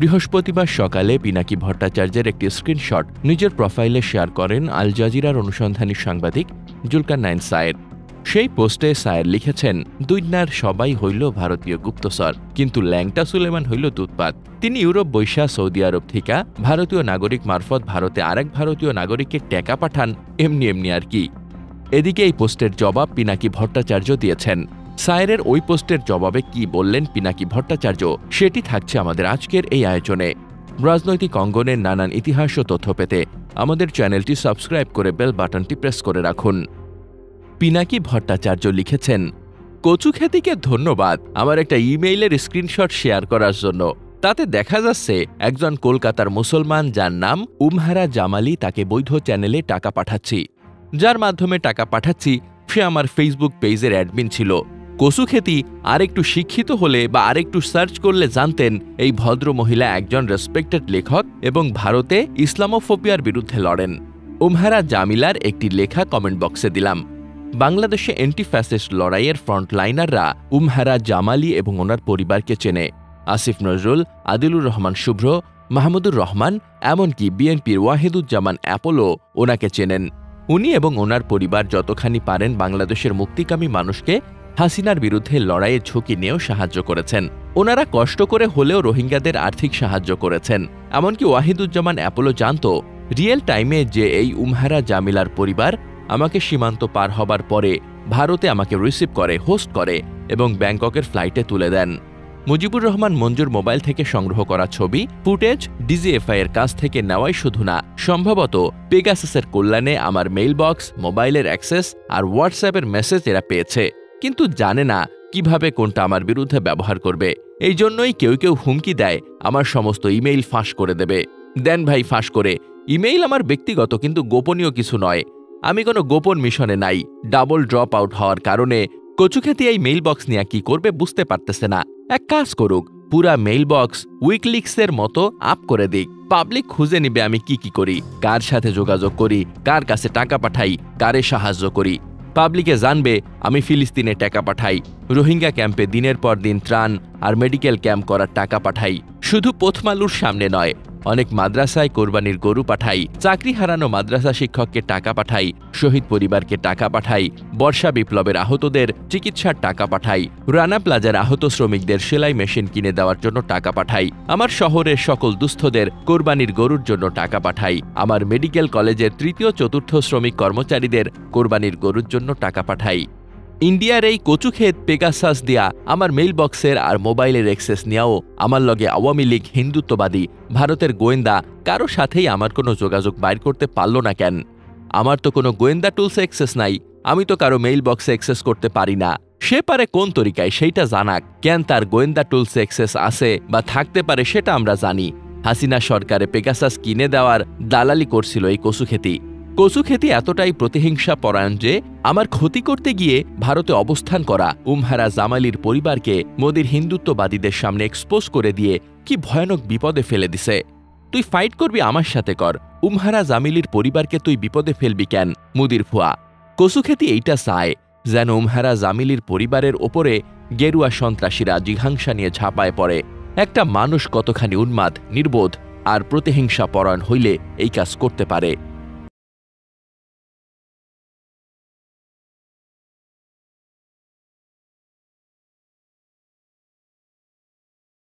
বৃহস্পতিবার সকালে পিনাকি ভট্টাচার্যের একটি স্ক্রিনশট নিজের প্রোফাইলে শেয়ার করেন আল জাজিরার অনুসন্ধানী সাংবাদিক জুলকারনাইন সায়ের। সেই পোস্টে সায়ের লিখেছেন, দুনিয়ার সবাই হইল ভারতীয় গুপ্তচর, কিন্তু ল্যাংটা সুলেমান হইল দুধপাত। তিনি ইউরোপ বৈশা সৌদি আরব থেকে ভারতীয় নাগরিক মারফত ভারতে আরেক ভারতীয় নাগরিককে টাকা পাঠান, এমনি এমনি আর কি। এদিকে এই পোস্টের জবাব পিনাকি ভট্টাচার্য দিয়েছেন। সায়েরের ওই পোস্টের জবাবে কি বললেন পিনাকি ভট্টাচার্য, সেটি থাকছে আমাদের আজকের এই আয়োজনে। রাজনৈতিক অঙ্গনের নানান ইতিহাস ও তথ্য পেতে আমাদের চ্যানেলটি সাবস্ক্রাইব করে বেল বাটনটি প্রেস করে রাখুন। পিনাকি ভট্টাচার্য লিখেছেন, কচুখ্যাতিকে ধন্যবাদ আমার একটা ইমেইলের স্ক্রিনশট শেয়ার করার জন্য। তাতে দেখা যাচ্ছে একজন কলকাতার মুসলমান যার নাম উমহারা জামালি তাকে বৈধ চ্যানেলে টাকা পাঠাচ্ছি। যার মাধ্যমে টাকা পাঠাচ্ছি সে আমার ফেসবুক পেজের অ্যাডমিন ছিল। কচুখ্যাতি আরেকটু শিক্ষিত হলে বা আরেকটু সার্চ করলে জানতেন এই ভদ্র মহিলা একজন রেসপেক্টেড লেখক এবং ভারতে ইসলামোফোবিয়ার বিরুদ্ধে লড়েন। উমহারা জামিলার একটি লেখা কমেন্ট বক্সে দিলাম। বাংলাদেশে অ্যান্টি ফ্যাসিস্ট লড়াইয়ের ফ্রন্টলাইনাররা উমহারা জামালি এবং ওনার পরিবারকে চেনে। আসিফ নজরুল, আদিলুর রহমান শুভ্র, মাহমুদুর রহমান, এমনকি বিএনপির ওয়াহিদুজ্জামান অ্যাপোলো ওনাকে চেনেন। উনি এবং ওনার পরিবার যতখানি পারেন বাংলাদেশের মুক্তিকামী মানুষকে হাসিনার বিরুদ্ধে লড়াইয়ের ঝুঁকি নিয়েও সাহায্য করেছেন। ওনারা কষ্ট করে হলেও রোহিঙ্গাদের আর্থিক সাহায্য করেছেন। এমনকি ওয়াহিদুজ্জামান অ্যাপোলো জানত রিয়েল টাইমে যে এই উমহারা জামিলার পরিবার আমাকে সীমান্ত পার হবার পরে ভারতে আমাকে রিসিভ করে, হোস্ট করে এবং ব্যাংককের ফ্লাইটে তুলে দেন। মুজিবুর রহমান মঞ্জুর মোবাইল থেকে সংগ্রহ করা ছবি ফুটেজ ডিজিএফআই এর কাছ থেকে নেওয়াই শুধু না, সম্ভবত পেগাসাসের কল্যাণে আমার মেইল বক্স, মোবাইলের অ্যাক্সেস আর হোয়াটসঅ্যাপের মেসেজ এরা পেয়েছে, কিন্তু জানে না কিভাবে কোনটা আমার বিরুদ্ধে ব্যবহার করবে। এই জন্যই কেউ কেউ হুমকি দেয় আমার সমস্ত ইমেইল ফাঁস করে দেবে। দেন ভাই ফাঁস করে। ইমেইল আমার ব্যক্তিগত কিন্তু গোপনীয় কিছু নয়। আমি কোনো গোপন মিশনে নাই। ডাবল ড্রপ আউট হওয়ার কারণে কচুখ্যাতি এই মেইল বক্স নিয়ে কি করবে বুঝতে পারতেছে না। এক কাজ করুক, পুরা মেইল বক্স উইকলিক্সের মতো আপ করে দিক। পাবলিক খুঁজে নিবে আমি কি করি, কার সাথে যোগাযোগ করি, কার কাছে টাকা পাঠাই, কারে সাহায্য করি। পাবলিকে জানবে আমি ফিলিস্তিনে টাকা পাঠাই, রোহিঙ্গা ক্যাম্পে দিনের পর দিন ত্রাণ আর মেডিকেল ক্যাম্প করার টাকা পাঠাই। শুধু পোথমালুর সামনে নয়, অনেক মাদ্রাসায় কোরবানির গরু পাঠাই, চাকরি হারানো মাদ্রাসা শিক্ষককে টাকা পাঠাই, শহীদ পরিবারকে টাকা পাঠাই, বর্ষা বিপ্লবের আহতদের চিকিৎসার টাকা পাঠাই, রানা প্লাজার আহত শ্রমিকদের সেলাই মেশিন কিনে দেওয়ার জন্য টাকা পাঠাই, আমার শহরের সকল দুস্থদের কোরবানির গরুর জন্য টাকা পাঠাই, আমার মেডিকেল কলেজের তৃতীয় চতুর্থ শ্রমিক কর্মচারীদের কোরবানির গরুর জন্য টাকা পাঠাই। ইন্ডিয়ার এই কচুক্ষেত পেগাসাস দিয়া আমার মেইল বক্সের আর মোবাইলের অ্যাক্সেস নিয়েও আমার লগে আওয়ামী লীগ, হিন্দুত্ববাদী, ভারতের গোয়েন্দা কারো সাথেই আমার কোনো যোগাযোগ বাইর করতে পারল না কেন? আমার তো কোনো গোয়েন্দা টুলস অ্যাক্সেস নাই। আমি তো কারো মেইল বক্সে অ্যাক্সেস করতে পারি না। সে পারে কোন তরিকায় সেইটা জানাক। কেন তার গোয়েন্দা টুলস অ্যাক্সেস আছে বা থাকতে পারে সেটা আমরা জানি। হাসিনা সরকারে পেগাসাস কিনে দেওয়ার দালালি করছিল এই কচুখ্যাতি। কচুখ্যাতি এতটাই প্রতিহিংসা পরায়ণ যে আমার ক্ষতি করতে গিয়ে ভারতে অবস্থান করা উমহারা জামালির পরিবারকে মোদির হিন্দুত্ববাদীদের সামনে এক্সপোজ করে দিয়ে কি ভয়ানক বিপদে ফেলে দিছে। তুই ফাইট করবি আমার সাথে কর, উমহারা জামিলির পরিবারকে তুই বিপদে ফেলবি কেন মুদির ফুয়া? কচুখ্যাতি এইটা চায় যেন উমহারা জামিলির পরিবারের ওপরে গেরুয়া সন্ত্রাসীরা জিঘাংসা নিয়ে ঝাঁপায় পড়ে। একটা মানুষ কতখানি উন্মাদ, নির্বোধ আর প্রতিহিংসা পরায়ণ হইলে এই কাজ করতে পারে।